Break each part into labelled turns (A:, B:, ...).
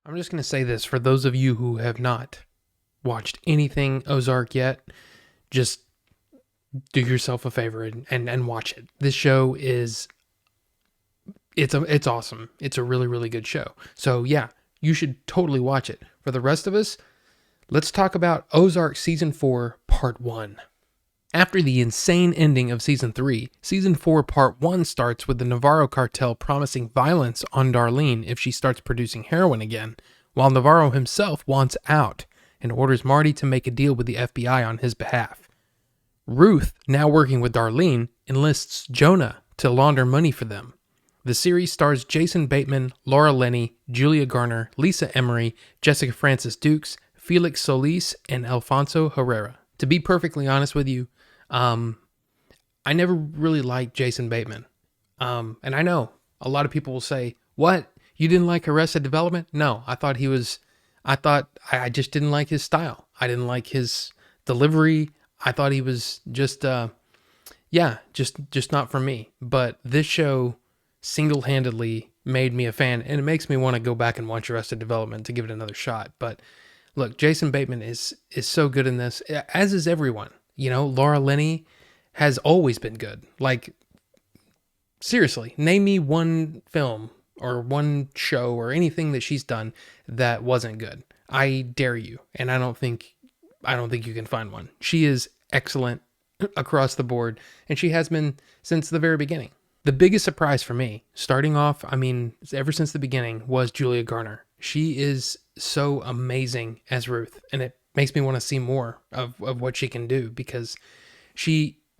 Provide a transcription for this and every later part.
A: I'm just going to say this for those of you who have not watched anything Ozark yet, just do yourself a favor and watch it. This show is it's awesome. It's a really really good show. So yeah, you should totally watch it. For the rest of us, let's talk about Ozark season 4 part 1. After the insane ending of season 3, season 4 part 1 starts with the Navarro cartel promising violence on Darlene if she starts producing heroin again, while Navarro himself wants out and orders Marty to make a deal with the FBI on his behalf. Ruth, now working with Darlene, enlists Jonah to launder money for them. The series stars Jason Bateman, Laura Linney, Julia Garner, Lisa Emery, Jessica Francis Dukes, Felix Solis, and Alfonso Herrera. To be perfectly honest with you, I never really liked Jason Bateman. And I know a lot of people will say, what? You didn't like Arrested Development? No, I just didn't like his style. I didn't like his delivery. I thought he was just not for me. But this show single-handedly made me a fan, and it makes me want to go back and watch Arrested Development to give it another shot. But look, Jason Bateman is so good in this, as is everyone. You know, Laura Linney has always been good. Like, seriously, name me one film or one show or anything that she's done that wasn't good. I dare you, and I don't think you can find one. She is excellent across the board, and she has been since the very beginning. The biggest surprise for me, starting off, ever since the beginning, was Julia Garner. She is so amazing as Ruth, and it makes me want to see more of what she can do, because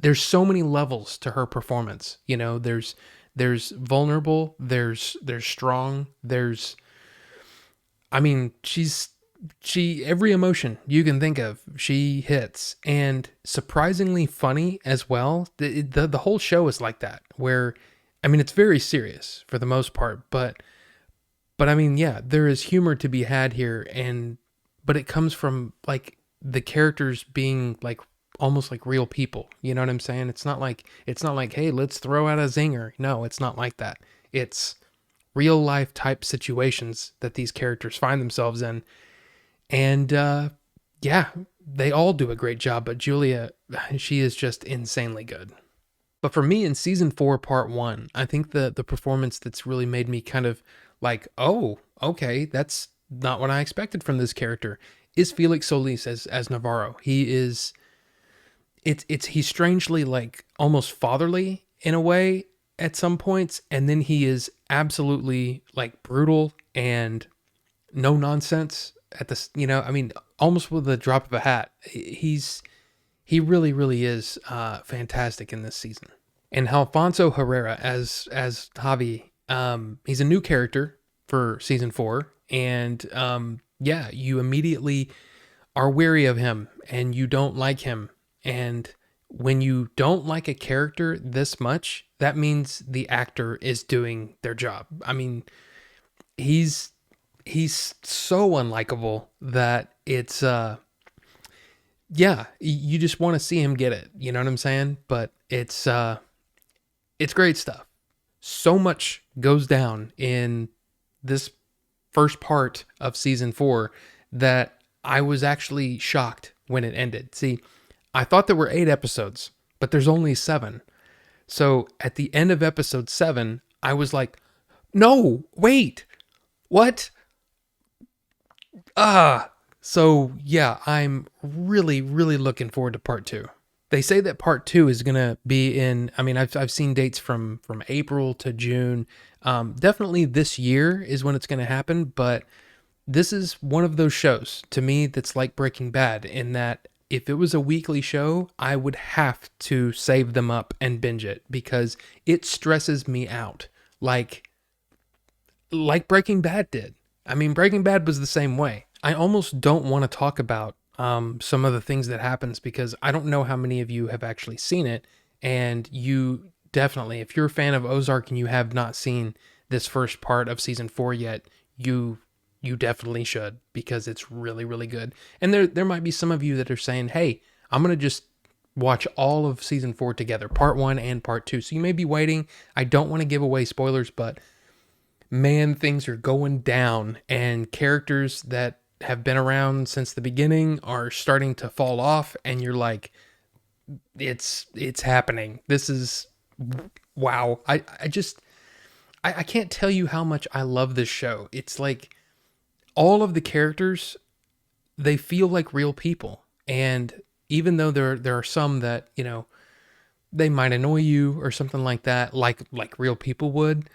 A: there's so many levels to her performance. You know, there's vulnerable, there's strong, every emotion you can think of, she hits, and surprisingly funny as well. The whole show is like that, where, it's very serious for the most part, but there is humor to be had here, but it comes from like the characters being like almost like real people. You know what I'm saying? It's not like, hey, let's throw out a zinger. No, it's not like that. It's real life type situations that these characters find themselves in. And they all do a great job, but Julia, she is just insanely good. But for me in season 4, part 1, I think the performance that's really made me kind of like, oh, okay, that's not what I expected from this character, is Felix Solis as Navarro. He's strangely like almost fatherly in a way at some points, and then he is absolutely like brutal and no nonsense at this, almost with the drop of a hat. He really, really is fantastic in this season. And Alfonso Herrera as Javi, he's a new character for season 4, and you immediately are wary of him and you don't like him. And when you don't like a character this much, that means the actor is doing their job. He's so unlikable that it's you just want to see him get it. You know what I'm saying? But it's great stuff. So much goes down in this first part of season 4 that I was actually shocked when it ended. See, I thought there were 8 episodes, but there's only 7. So at the end of episode 7, I was like, no, wait, what? So yeah, I'm really, really looking forward to part 2. They say that part 2 is going to be in, I've seen dates from April to June. Definitely this year is when it's going to happen, but this is one of those shows to me that's like Breaking Bad, in that if it was a weekly show, I would have to save them up and binge it, because it stresses me out like Breaking Bad did. Breaking Bad was the same way. I almost don't want to talk about some of the things that happens, because I don't know how many of you have actually seen it, and you definitely, if you're a fan of Ozark and you have not seen this first part of season 4 yet, you definitely should, because it's really, really good. And there might be some of you that are saying, hey, I'm going to just watch all of season 4 together, part 1 and part 2. So you may be waiting. I don't want to give away spoilers, but man, things are going down, and characters that have been around since the beginning are starting to fall off, and you're like, it's happening. This is wow. I can't tell you how much I love this show. It's like all of the characters, they feel like real people. And even though there are some that, they might annoy you or something like that, like real people would,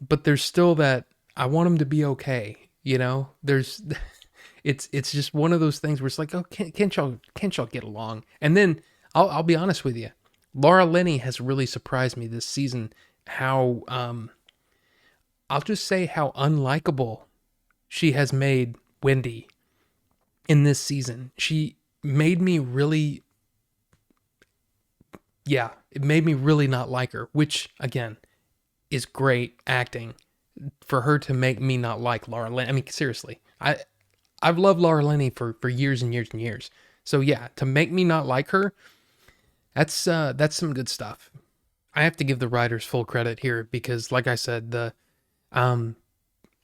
A: but there's still that I want them to be okay. There's it's just one of those things where it's like, oh, can't y'all get along? And then I'll be honest with you, Laura Linney has really surprised me this season. How I'll just say how unlikable she has made Wendy in this season. She made me really, yeah, it made me really not like her, which again is great acting for her to make me not like Laura Linney. I mean, seriously, I've loved Laura Linney for years and years and years. So yeah, to make me not like her, that's some good stuff. I have to give the writers full credit here because, like I said, um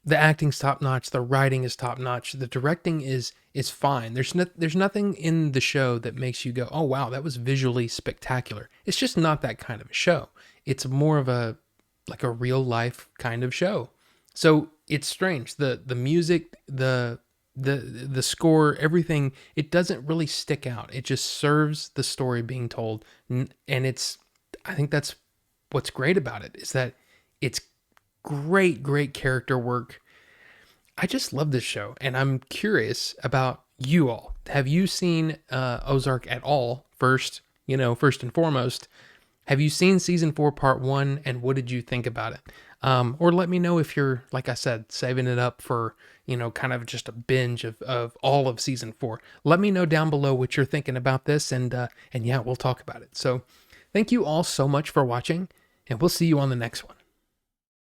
A: the acting's top notch, the writing is top notch, the directing is fine. There's nothing in the show that makes you go, oh wow, that was visually spectacular. It's just not that kind of a show. It's more of a like a real life kind of show. So it's strange. The music, the score, everything, it doesn't really stick out. It just serves the story being told. And I think that's what's great about it, is that it's great character work. I just love this show, and I'm curious about you all. Have you seen Ozark at all? First and foremost, have you seen season 4, part 1, and what did you think about it? Or let me know if you're, like I said, saving it up for, kind of just a binge of all of season 4. Let me know down below what you're thinking about this, and yeah, we'll talk about it. So thank you all so much for watching, and we'll see you on the next one.